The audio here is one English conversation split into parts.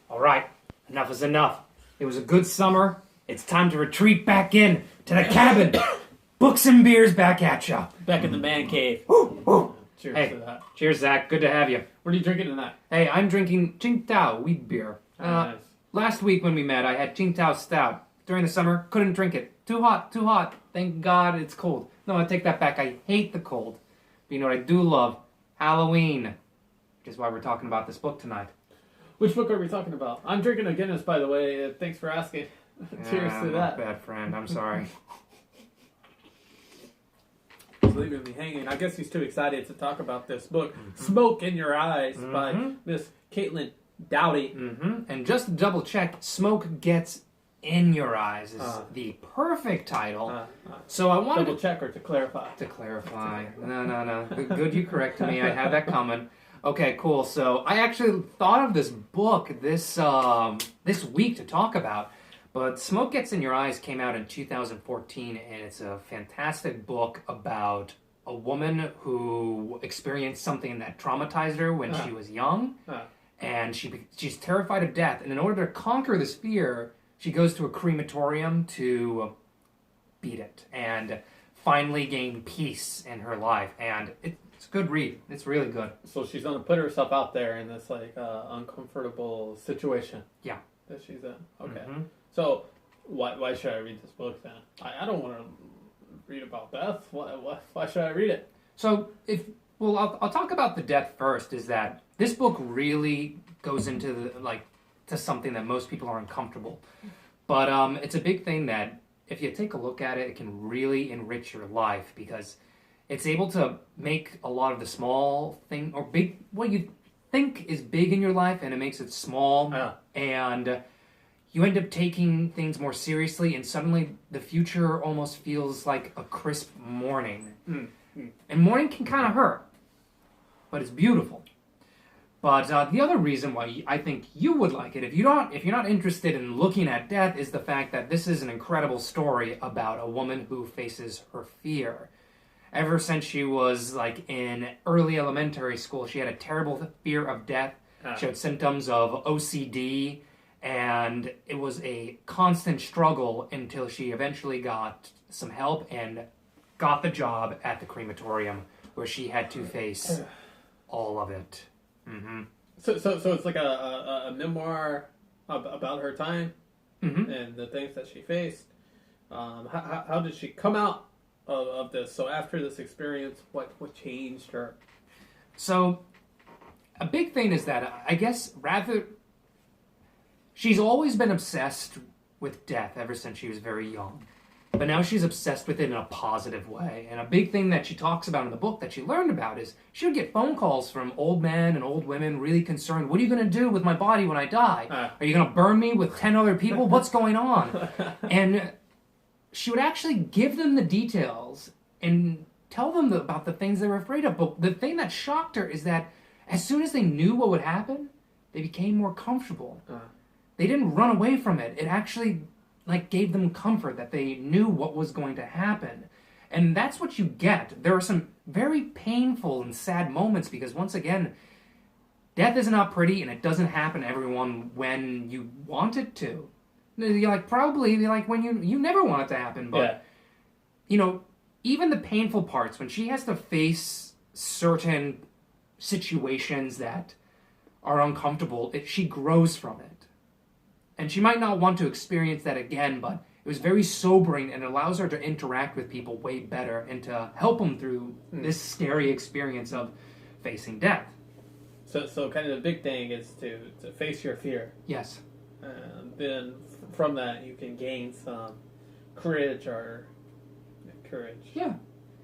All right, enough is enough. It was a good summer. It's time to retreat back in to the cabin. Books and beers back at ya. Back in the man cave. Woo, woo. Cheers Hey, to that. cheers, Zach. Good to have you. What are you drinking tonight? Hey, I'm drinking Qingdao wheat beer. Nice. Last week when we met, I had Qingdao stout. During the summer, couldn't drink it. Too hot, too hot. Thank God it's cold. No, I take that back. I hate the cold. But you know what I do love? Halloween. Which is why we're talking about this book tonight. Which book are we talking about? I'm drinking a Guinness, by the way. Thanks for asking. Cheers to I'm that. a bad friend. I'm sorry. He's leaving me hanging. I guess he's too excited to talk about this book, Smoke in Your Eyes, by Miss Caitlin Doughty. And just to double check, Smoke Gets in Your Eyes is the perfect title. So I wanted Double check or to clarify? to clarify. No. Good you corrected me. I had that coming. Okay, cool. So I actually thought of this book this week to talk about, but Smoke Gets in Your Eyes came out in 2014, and it's a fantastic book about a woman who experienced something that traumatized her when she was young, and she's terrified of death. And in order to conquer this fear, she goes to a crematorium to beat it and finally gain peace in her life. And it's a good read. It's really good. So she's going to put herself out there in this uncomfortable situation. Yeah. That she's in. Okay. So why should I read this book then? I don't want to read about death. Why should I read it? So I'll talk about the death first. Is that this book really goes into to something that most people are uncomfortable, but it's a big thing that if you take a look at it, it can really enrich your life because it's able to make a lot of the small thing or big what you think is big in your life, and it makes it small, and you end up taking things more seriously, and suddenly the future almost feels like a crisp morning. And morning can kind of hurt, but it's beautiful. But the other reason why I think you would like it, if you're not interested in looking at death, is the fact that this is an incredible story about a woman who faces her fear. Ever since she was in early elementary school, she had a terrible fear of death. She had symptoms of OCD, and it was a constant struggle until she eventually got some help and got the job at the crematorium where she had to face all of it. So it's like a memoir about her time and the things that she faced. How did she come out of this? So after this experience, what changed her? So a big thing is that I guess she's always been obsessed with death ever since she was very young. But now she's obsessed with it in a positive way. And a big thing that she talks about in the book that she learned about is she would get phone calls from old men and old women really concerned. What are you going to do with my body when I die? Are you going to burn me with 10 other people? What's going on? And she would actually give them the details and tell them about the things they were afraid of. But the thing that shocked her is that as soon as they knew what would happen, they became more comfortable. They didn't run away from it. It actually gave them comfort that they knew what was going to happen. And that's what you get. There are some very painful and sad moments because, once again, death is not pretty and it doesn't happen to everyone when you want it to. Probably when you never want it to happen. But, even the painful parts, when she has to face certain situations that are uncomfortable, she grows from it. And she might not want to experience that again, but it was very sobering and it allows her to interact with people way better and to help them through this scary experience of facing death. So kind of the big thing is to face your fear. Yes. Then from that you can gain some courage. Yeah.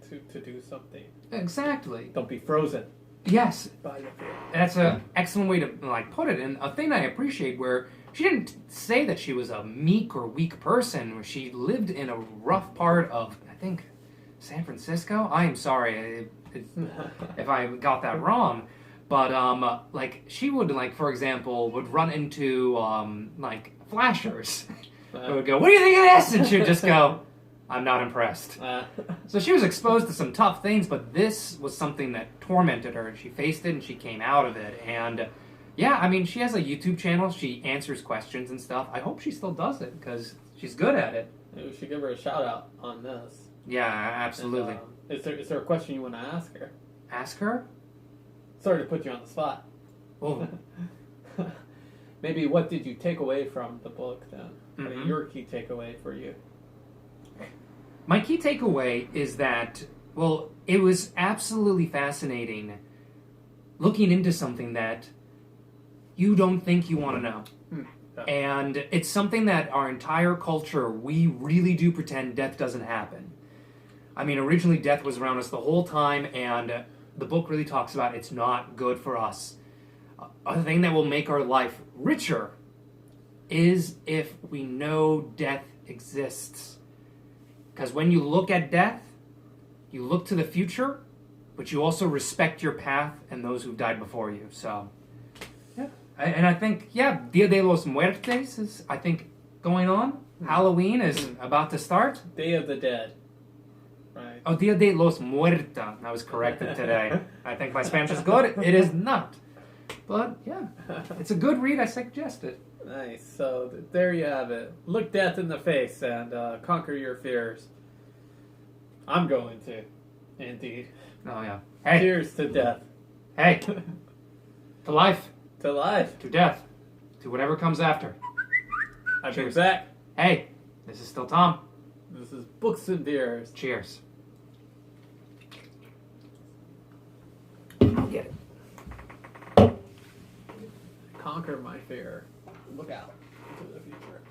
To do something. Exactly. Don't be frozen. Yes. By your fear. That's an excellent way to put it. And a thing I appreciate where she didn't say that she was a meek or weak person. Where she lived in a rough part of, I think, San Francisco. I am sorry if I got that wrong. But she would for example would run into flashers. Who would go, "What do you think of this?" And she would just go, "I'm not impressed." So she was exposed to some tough things, but this was something that tormented her, and she faced it and she came out of it. And Yeah, I mean, she has a YouTube channel. She answers questions and stuff. I hope she still does it because she's good at it. Maybe we should give her a shout out on this. Yeah, absolutely. And, is there a question you want to ask her? Ask her? Sorry to put you on the spot. Oh. Maybe what did you take away from the book then? What Mm-hmm. your key takeaway for you? My key takeaway is that, well, it was absolutely fascinating looking into something that you don't think you want to know. Yeah. And it's something that our entire culture, we really do pretend death doesn't happen. I mean, originally death was around us the whole time, and the book really talks about it's not good for us. A thing that will make our life richer is if we know death exists. Because when you look at death, you look to the future, but you also respect your path and those who've died before you. So, yeah. And I think, yeah, Dia de los Muertos is, I think, going on. Halloween is about to start. Day of the Dead. Right. Oh, Dia de los Muertos. I was corrected today. I think my Spanish is good. It is not. But, yeah, it's a good read. I suggest it. Nice. So there you have it. Look death in the face and conquer your fears. I'm going to. Indeed. Oh, yeah. Hey. Cheers to death. Hey. To life. To life. To death. To whatever comes after. I've been Cheers. Zach. Hey. This is still Tom. This is Books and Beers. Cheers. I'll get it. Conquer my fear. Look out into the future.